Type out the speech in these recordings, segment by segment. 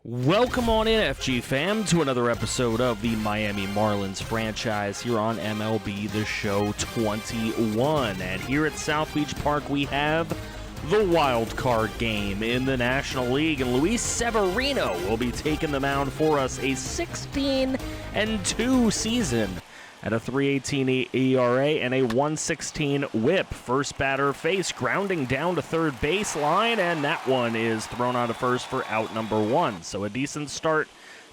Welcome on in, FG fam, to another episode of the Miami Marlins franchise here on MLB the Show 21. And here at South Beach Park, we have the wild card game in the National League. And Luis Severino will be taking the mound for us, a 16-2 season at a 3.18 ERA and a 1.16 whip. First batter face, grounding down to third baseline, and that one is thrown on to first for out number one. So a decent start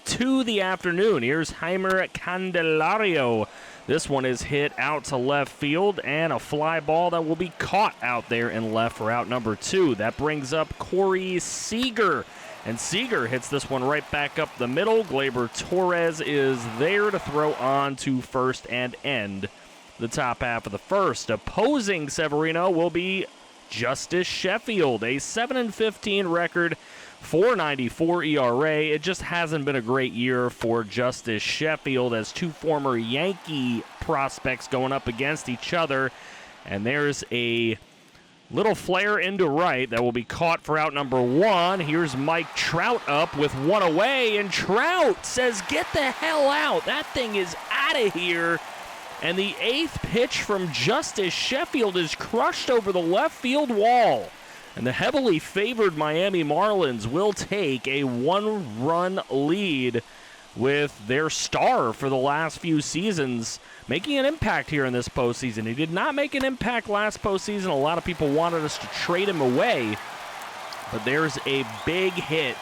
to the afternoon. Here's Heimer Candelario. This one is hit out to left field, and a fly ball that will be caught out there in left for out number two. That brings up Corey Seager. And Seager hits this one right back up the middle. Gleyber Torres is there to throw on to first and end the top half of the first. Opposing Severino will be Justice Sheffield, a 7-15 record, 4.94 ERA. It just hasn't been a great year for Justice Sheffield as two former Yankee prospects going up against each other. And there's a little flare into right that will be caught for out number one. Here's Mike Trout up with one away, and Trout says, "Get the hell out. That thing is out of here." And the eighth pitch from Justice Sheffield is crushed over the left field wall. And the heavily favored Miami Marlins will take a one-run lead with their star for the last few seasons making an impact here in this postseason. He did not make an impact last postseason. A lot of people wanted us to trade him away, but there's a big hit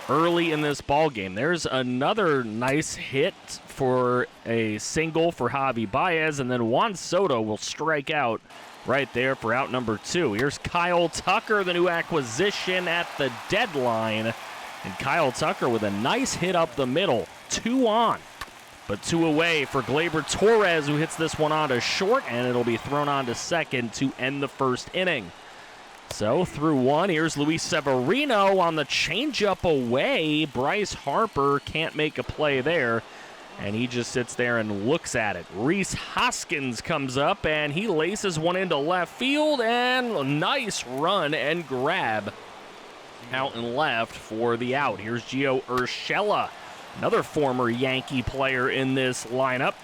early in this ball game. There's another nice hit for a single for Javi Baez, and then Juan Soto will strike out right there for out number two. Here's Kyle Tucker, the new acquisition at the deadline. And Kyle Tucker with a nice hit up the middle. 2 on, but 2 away for Gleyber Torres, who hits this one on to short, and it'll be thrown on to second to end the first inning. So through one, here's Luis Severino on the changeup away. Bryce Harper can't make a play there, and he just sits there and looks at it. Rhys Hoskins comes up, and he laces one into left field, and a nice run and grab out and left for the out. Here's Gio Urshela, another former Yankee player in this lineup.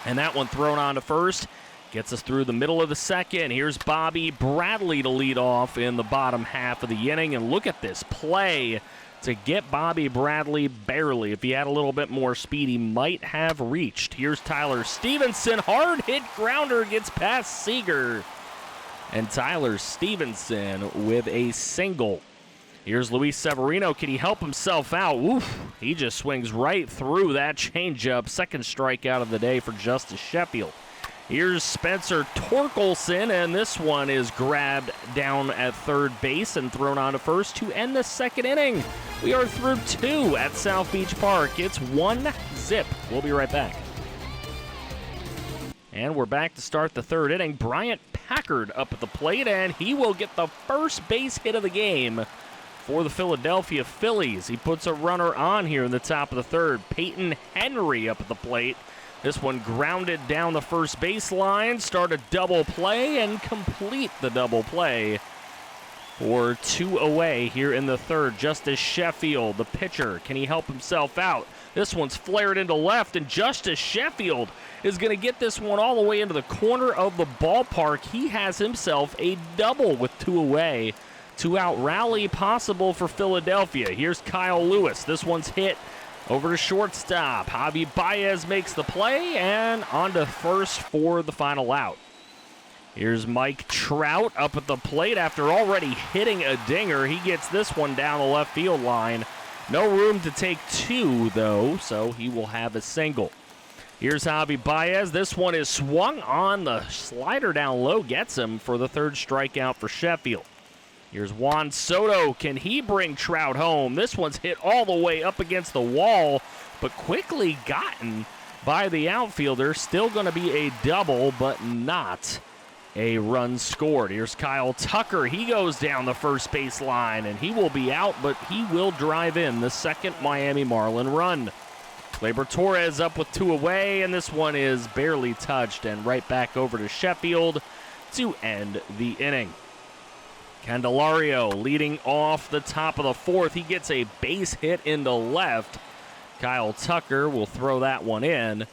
And that one thrown on to first. Gets us through the middle of the second. Here's Bobby Bradley to lead off in the bottom half of the inning. And look at this play to get Bobby Bradley barely. If he had a little bit more speed, he might have reached. Here's Tyler Stevenson. Hard hit grounder gets past Seager. And Tyler Stevenson with a single. Here's Luis Severino. Can he help himself out? Oof. He just swings right through that changeup. Second strikeout of the day for Justice Sheffield. Here's Spencer Torkelson, and this one is grabbed down at third base and thrown on to first to end the second inning. We are through 2 at South Beach Park. It's 1-0. We'll be right back. And we're back to start the third inning. Bryant Packard up at the plate, and he will get the first base hit of the game for the Philadelphia Phillies. He puts a runner on here in the top of the third. Peyton Henry up at the plate. This one grounded down the first baseline, start a double play, and complete the double play for 2 away here in the third. Justice Sheffield, the pitcher, can he help himself out? This one's flared into left, and Justice Sheffield is going to get this one all the way into the corner of the ballpark. He has himself a double with 2 away. 2-out rally possible for Philadelphia. Here's Kyle Lewis. This one's hit over to shortstop. Javi Baez makes the play, and on to first for the final out. Here's Mike Trout up at the plate after already hitting a dinger. He gets this one down the left field line. No room to take 2, though, so he will have a single. Here's Javi Baez. This one is swung on. The slider down low gets him for the third strikeout for Sheffield. Here's Juan Soto. Can he bring Trout home? This one's hit all the way up against the wall, but quickly gotten by the outfielder. Still going to be a double, but not a run scored. Here's Kyle Tucker. He goes down the first base line, and he will be out, but he will drive in the second Miami Marlin run. Gleyber Torres up with 2 away, and this one is barely touched, and right back over to Sheffield to end the inning. Candelario leading off the top of the fourth. He gets a base hit into left. Kyle Tucker will throw that one in.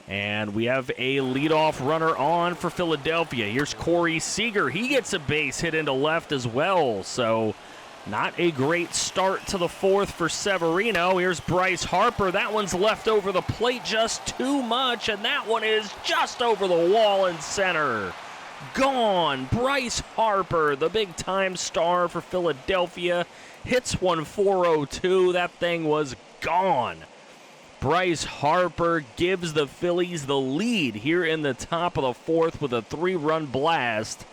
And we have a leadoff runner on for Philadelphia. Here's Corey Seager. He gets a base hit into left as well. So not a great start to the fourth for Severino. Here's Bryce Harper. That one's left over the plate just too much, and that one is just over the wall in center. Gone. Bryce Harper, the big-time star for Philadelphia, hits one 402. That thing was gone. Bryce Harper gives the Phillies the lead here in the top of the fourth with a 3-run blast.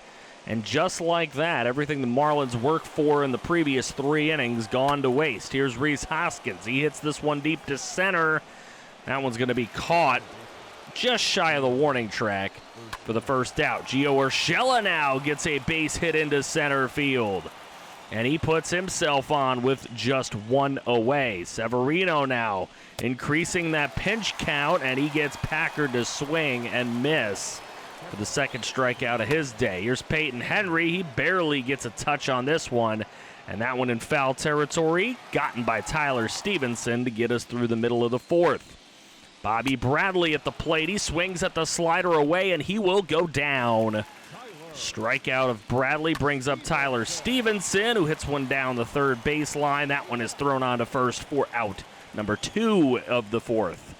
And just like that, everything the Marlins worked for in the previous 3 innings gone to waste. Here's Rhys Hoskins. He hits this one deep to center. That one's going to be caught just shy of the warning track for the first out. Gio Urshela now gets a base hit into center field. And he puts himself on with just 1 away. Severino now increasing that pinch count, and he gets Packard to swing and miss for the second strikeout of his day. Here's Peyton Henry. He barely gets a touch on this one, and that one in foul territory, gotten by Tyler Stevenson to get us through the middle of the fourth. Bobby Bradley at the plate. He swings at the slider away, and he will go down. Strikeout of Bradley brings up Tyler Stevenson, who hits one down the third baseline. That one is thrown on to first for out number 2 of the fourth.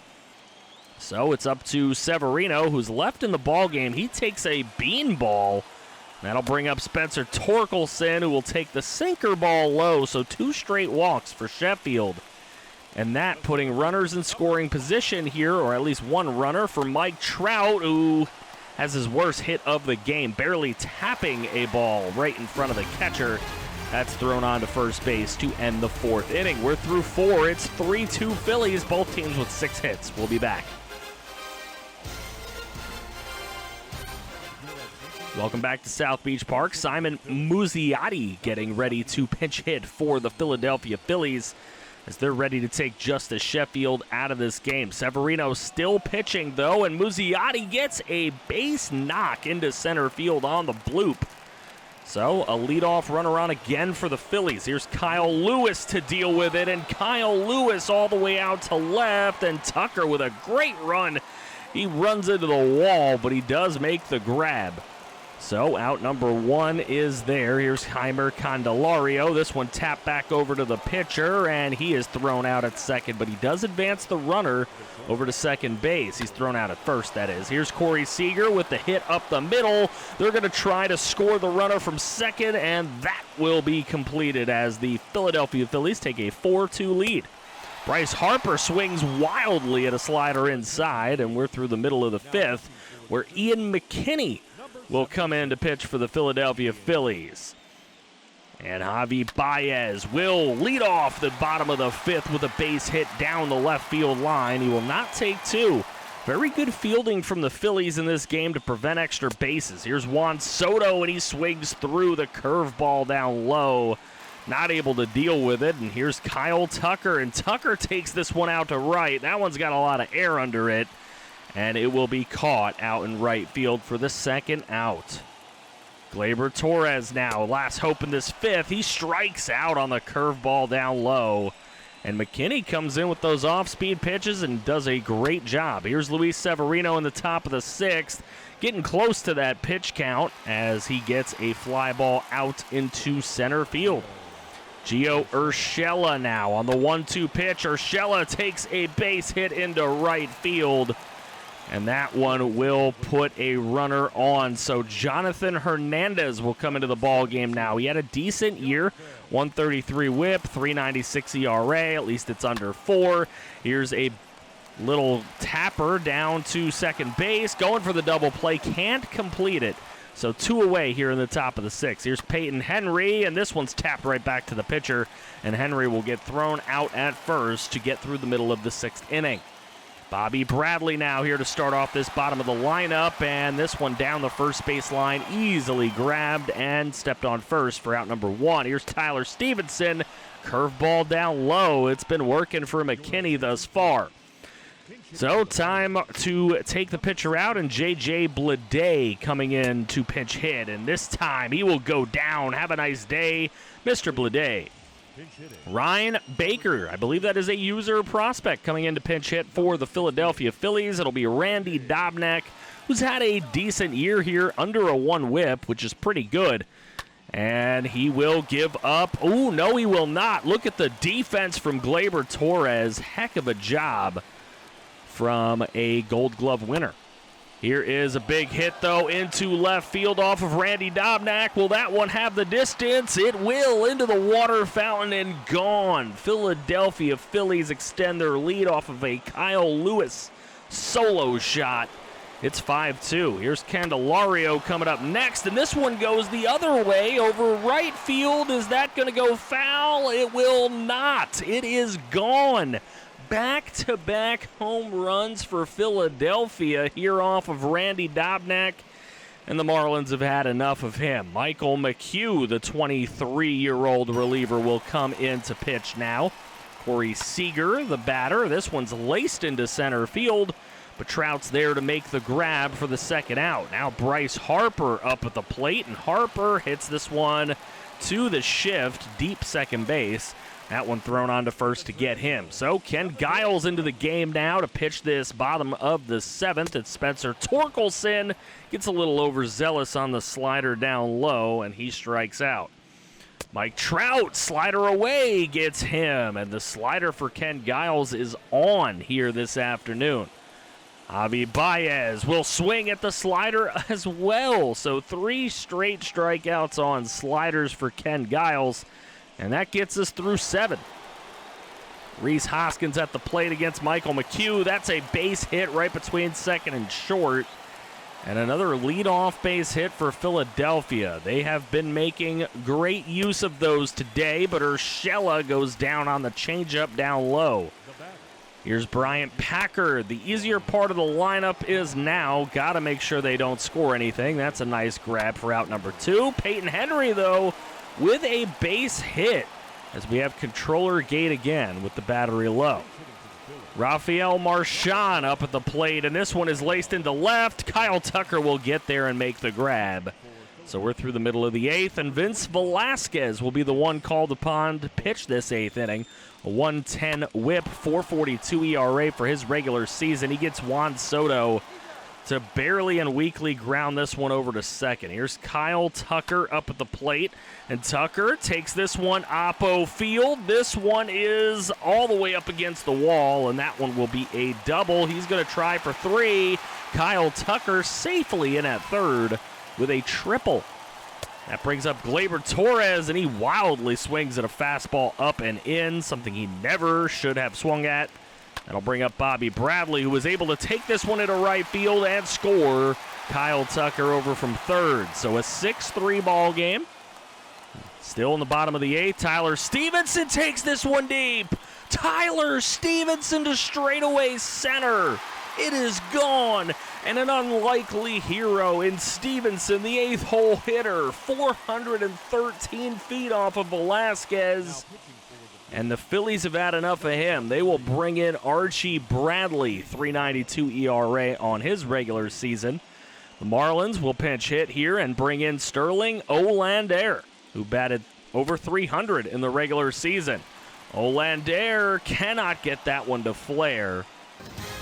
So it's up to Severino, who's left in the ballgame. He takes a beanball. That'll bring up Spencer Torkelson, who will take the sinker ball low. So 2 straight walks for Sheffield. And that putting runners in scoring position here, or at least 1 runner for Mike Trout, who has his worst hit of the game, barely tapping a ball right in front of the catcher. That's thrown on to first base to end the 4th inning. We're through 4. It's 3-2 Phillies, both teams with 6 hits. We'll be back. Welcome back to South Beach Park. Simon Muzziotti getting ready to pinch hit for the Philadelphia Phillies as they're ready to take Justice Sheffield out of this game. Severino still pitching, though, and Muzziotti gets a base knock into center field on the bloop. So a leadoff runner on again for the Phillies. Here's Kyle Lewis to deal with it, and Kyle Lewis all the way out to left, and Tucker with a great run. He runs into the wall, but he does make the grab. So out number 1 is there. Here's Jeimer Candelario. This one tapped back over to the pitcher, and he is thrown out at second, but he does advance the runner over to second base. He's thrown out at first, that is. Here's Corey Seager with the hit up the middle. They're going to try to score the runner from second, and that will be completed as the Philadelphia Phillies take a 4-2 lead. Bryce Harper swings wildly at a slider inside, and we're through the middle of the 5th, where Ian McKinney will come in to pitch for the Philadelphia Phillies. And Javi Baez will lead off the bottom of the 5th with a base hit down the left field line. He will not take 2. Very good fielding from the Phillies in this game to prevent extra bases. Here's Juan Soto, and he swings through the curveball down low. Not able to deal with it. And here's Kyle Tucker, and Tucker takes this one out to right. That one's got a lot of air under it. And it will be caught out in right field for the second out. Gleyber Torres now, last hope in this 5th. He strikes out on the curveball down low. And McKinney comes in with those off-speed pitches and does a great job. Here's Luis Severino in the top of the 6th, getting close to that pitch count as he gets a fly ball out into center field. Gio Urshela now on the 1-2 pitch. Urshela takes a base hit into right field. And that one will put a runner on. So Jonathan Hernandez will come into the ball game now. He had a decent year, 133 whip, 396 ERA. At least it's under 4. Here's a little tapper down to second base. Going for the double play. Can't complete it. So 2 away here in the top of the 6th. Here's Peyton Henry, and this one's tapped right back to the pitcher. And Henry will get thrown out at first to get through the middle of the 6th inning. Bobby Bradley now here to start off this bottom of the lineup, and this one down the first base line, easily grabbed and stepped on first for out number 1. Here's Tyler Stevenson, curveball down low. It's been working for McKinney thus far. So time to take the pitcher out, and J.J. Bleday coming in to pinch hit. And this time he will go down. Have a nice day, Mr. Bleday. Ryan Baker, I believe that is a user prospect coming in to pinch hit for the Philadelphia Phillies. It'll be Randy Dobnak, who's had a decent year here, under a 1 whip, which is pretty good. And he will give up. Oh, no, he will not. Look at the defense from Gleyber Torres. Heck of a job from a Gold Glove winner. Here is a big hit, though, into left field off of Randy Dobnak. Will that one have the distance? It will, into the water fountain and gone. Philadelphia Phillies extend their lead off of a Kyle Lewis solo shot. It's 5-2. Here's Candelario coming up next, and this one goes the other way over right field. Is that going to go foul? It will not. It is gone. Back-to-back home runs for Philadelphia here off of Randy Dobnak, and the Marlins have had enough of him. Michael McHugh, the 23-year-old reliever, will come in to pitch now. Corey Seager, the batter. This one's laced into center field, but Trout's there to make the grab for the second out. Now Bryce Harper up at the plate, and Harper hits this one to the shift, deep second base. That one thrown on to first to get him. So Ken Giles into the game now to pitch this bottom of the 7th. It's Spencer Torkelson. Gets a little overzealous on the slider down low, and he strikes out. Mike Trout, slider away, gets him. And the slider for Ken Giles is on here this afternoon. Javi Baez will swing at the slider as well. So 3 straight strikeouts on sliders for Ken Giles. And that gets us through 7. Rhys Hoskins at the plate against Michael McHugh. That's a base hit right between second and short. And another leadoff base hit for Philadelphia. They have been making great use of those today, but Urshela goes down on the changeup down low. Here's Bryant Packer. The easier part of the lineup is now. Got to make sure they don't score anything. That's a nice grab for out number 2. Peyton Henry, though, with a base hit, as we have controller gate again with the battery low. Rafael Marchand up at the plate, and this one is laced into left. Kyle Tucker will get there and make the grab. So we're through the middle of the 8th, and Vince Velasquez will be the one called upon to pitch this 8th inning. A 1.10 whip, 4.42 ERA for his regular season. He gets Juan Soto to barely and weakly ground this one over to second. Here's Kyle Tucker up at the plate, and Tucker takes this one oppo field. This one is all the way up against the wall, and that one will be a double. He's going to try for 3. Kyle Tucker safely in at third with a triple. That brings up Gleyber Torres, and he wildly swings at a fastball up and in, something he never should have swung at. That'll bring up Bobby Bradley, who was able to take this one into right field and score. Kyle Tucker over from third. So a 6-3 ball game. Still in the bottom of the 8th. Tyler Stevenson takes this one deep. Tyler Stevenson to straightaway center. It is gone. And an unlikely hero in Stevenson, the 8th hole hitter. 413 feet off of Velasquez. And the Phillies have had enough of him. They will bring in Archie Bradley, 3.92 ERA on his regular season. The Marlins will pinch hit here and bring in Sterling Olander, who batted over 300 in the regular season. Olander cannot get that one to flare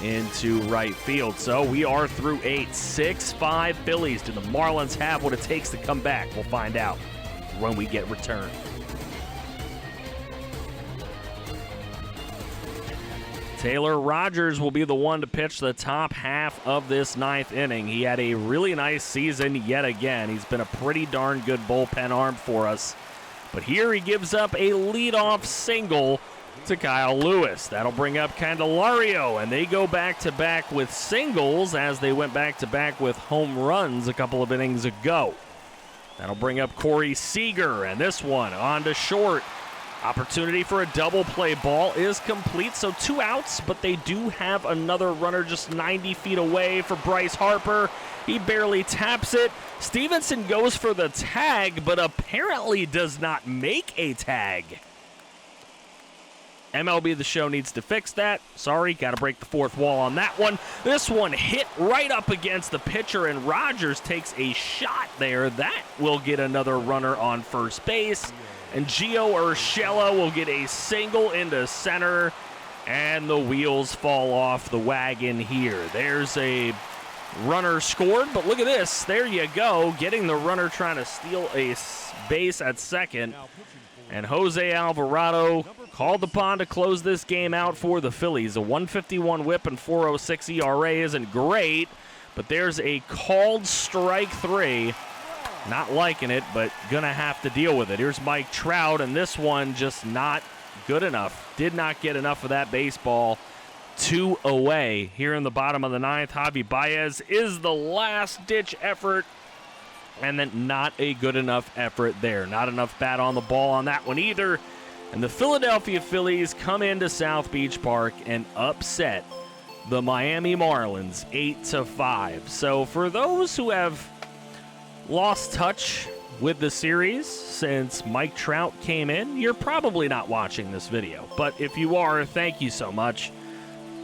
into right field. So we are through 8. 6-5 Phillies. Do the Marlins have what it takes to come back? We'll find out when we get returned. Taylor Rogers will be the one to pitch the top half of this 9th inning. He had a really nice season yet again. He's been a pretty darn good bullpen arm for us. But here he gives up a leadoff single to Kyle Lewis. That'll bring up Candelario, and they go back-to-back with singles as they went back-to-back with home runs a couple of innings ago. That'll bring up Corey Seager, and this one on to short. Opportunity for a double play. Ball is complete, so 2 outs, but they do have another runner just 90 feet away for Bryce Harper. He barely taps it. Stevenson goes for the tag, but apparently does not make a tag. MLB the Show needs to fix that. Sorry, got to break the fourth wall on that one. This one hit right up against the pitcher, and Rogers takes a shot there. That will get another runner on first base, and Gio Urshela will get a single into center, and the wheels fall off the wagon here. There's a runner scored, but look at this. There you go, getting the runner trying to steal a base at second. And Jose Alvarado called upon to close this game out for the Phillies. A 151 whip and 406 ERA isn't great, but there's a called strike 3. Not liking it, but going to have to deal with it. Here's Mike Trout, and this one just not good enough. Did not get enough of that baseball. 2 away here in the bottom of the 9th. Javi Baez is the last-ditch effort, and then not a good enough effort there. Not enough bat on the ball on that one either. And the Philadelphia Phillies come into South Beach Park and upset the Miami Marlins 8-5. So for those who have lost touch with the series since Mike Trout came in, you're probably not watching this video. But if you are, thank you so much.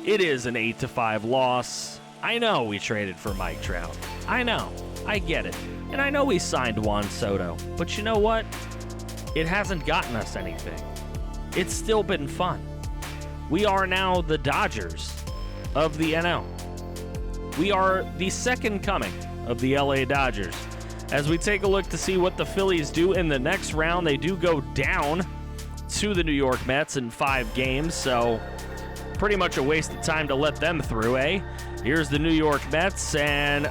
It is an 8-5 loss. I know we traded for Mike Trout. I know. I get it. And I know we signed Juan Soto. But you know what? It hasn't gotten us anything. It's still been fun. We are now the Dodgers of the NL. We are the second coming of the LA Dodgers. As we take a look to see what the Phillies do in the next round, they do go down to the New York Mets in 5 games, so pretty much a waste of time to let them through, eh? Here's the New York Mets and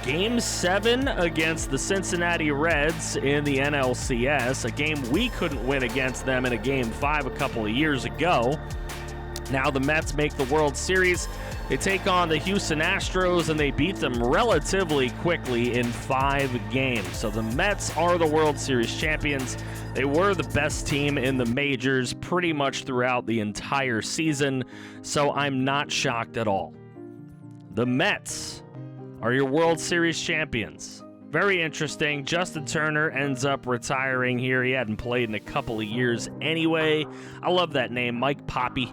Game 7 against the Cincinnati Reds in the NLCS, a game we couldn't win against them in a Game 5 a couple of years ago. Now the Mets make the World Series. They take on the Houston Astros, and they beat them relatively quickly in 5 games. So the Mets are the World Series champions. They were the best team in the majors pretty much throughout the entire season, so I'm not shocked at all. The Mets are your World Series champions. Very interesting. Justin Turner ends up retiring here. He hadn't played in a couple of years anyway. I love that name, Mike Poppy.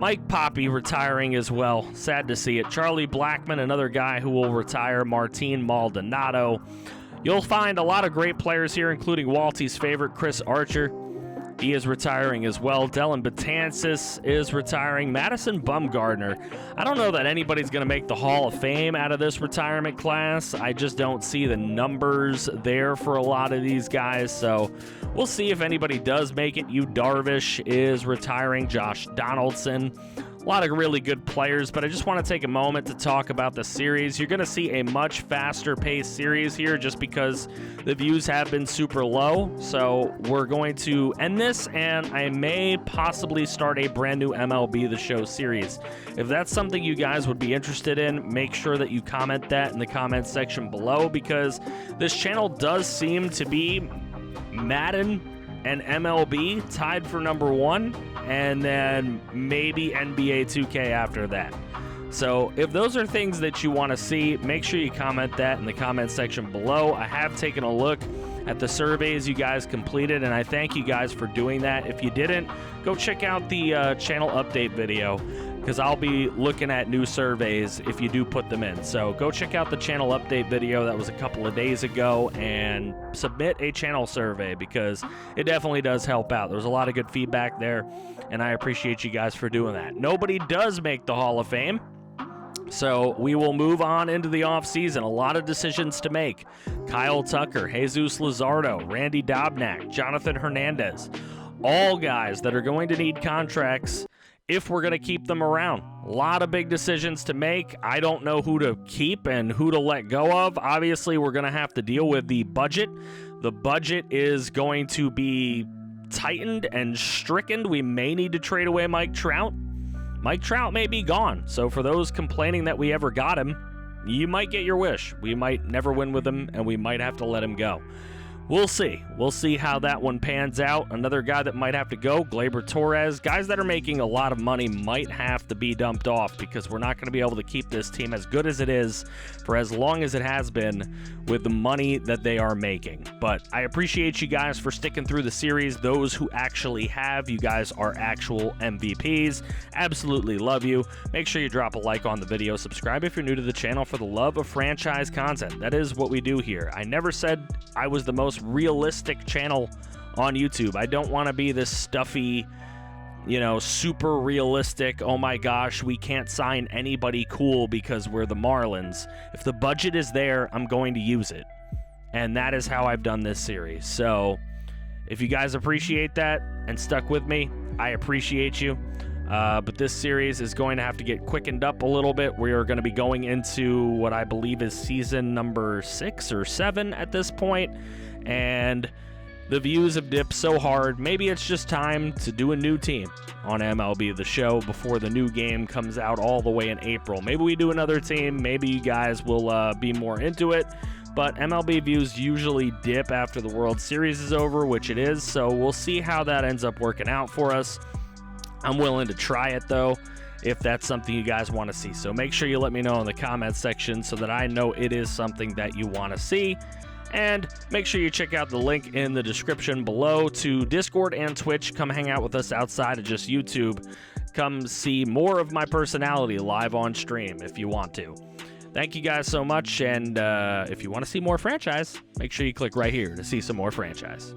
Mike Poppy retiring as well. Sad to see it. Charlie Blackmon, another guy who will retire. Martin Maldonado. You'll find a lot of great players here, including Walty's favorite, Chris Archer. He is retiring as well. Dellin Betances is retiring. Madison Bumgarner. I don't know that anybody's going to make the Hall of Fame out of this retirement class. I just don't see the numbers there for a lot of these guys. So we'll see if anybody does make it. Yu Darvish is retiring. Josh Donaldson. A lot of really good players, but I just want to take a moment to talk about the series. You're going to see a much faster paced series here just because the views have been super low. So we're going to end this, and I may possibly start a brand new MLB the Show series. If that's something you guys would be interested in, make sure that you comment that in the comment section below, because this channel does seem to be Madden and MLB tied for number 1, and then maybe NBA 2K after that. So if those are things that you want to see, make sure you comment that in the comment section below. I have taken a look at the surveys you guys completed, and I thank you guys for doing that. If you didn't, go check out the channel update video, because I'll be looking at new surveys if you do put them in. So go check out the channel update video that was a couple of days ago and submit a channel survey, because it definitely does help out. There's a lot of good feedback there, and I appreciate you guys for doing that. Nobody does make the Hall of Fame, so we will move on into the offseason. A lot of decisions to make. Kyle Tucker, Jesus Luzardo, Randy Dobnak, Jonathan Hernandez, all guys that are going to need contracts if we're going to keep them around. A lot of big decisions to make. I don't know who to keep and who to let go of. Obviously, we're going to have to deal with the budget. The budget is going to be tightened and stricken. We may need to trade away Mike Trout. Mike Trout may be gone. So for those complaining that we ever got him, you might get your wish. We might never win with him, and we might have to let him go. We'll see. We'll see how that one pans out. Another guy that might have to go, Gleyber Torres. Guys that are making a lot of money might have to be dumped off because we're not going to be able to keep this team as good as it is for as long as it has been with the money that they are making. But I appreciate you guys for sticking through the series. Those who actually have, you guys are actual MVPs. Absolutely love you. Make sure you drop a like on the video. Subscribe if you're new to the channel for the love of franchise content. That is what we do here. I never said I was the most realistic channel on YouTube. I don't want to be this stuffy, super realistic, oh my gosh, we can't sign anybody cool because we're the Marlins. If the budget is there, I'm going to use it. And that is how I've done this series. So if you guys appreciate that and stuck with me, I appreciate you. But this series is going to have to get quickened up a little bit. We are going to be going into what I believe is season number 6 or 7 at this point. And the views have dipped so hard. Maybe it's just time to do a new team on MLB the Show before the new game comes out all the way in April. Maybe we do another team. Maybe you guys will be more into it. But MLB views usually dip after the World Series is over, which it is. So we'll see how that ends up working out for us. I'm willing to try it, though, if that's something you guys want to see. So make sure you let me know in the comments section so that I know it is something that you want to see. And make sure you check out the link in the description below to Discord and Twitch. Come hang out with us outside of just YouTube. Come see more of my personality live on stream if you want to. Thank you guys so much, and if you want to see more franchise, make sure you click right here to see some more franchise.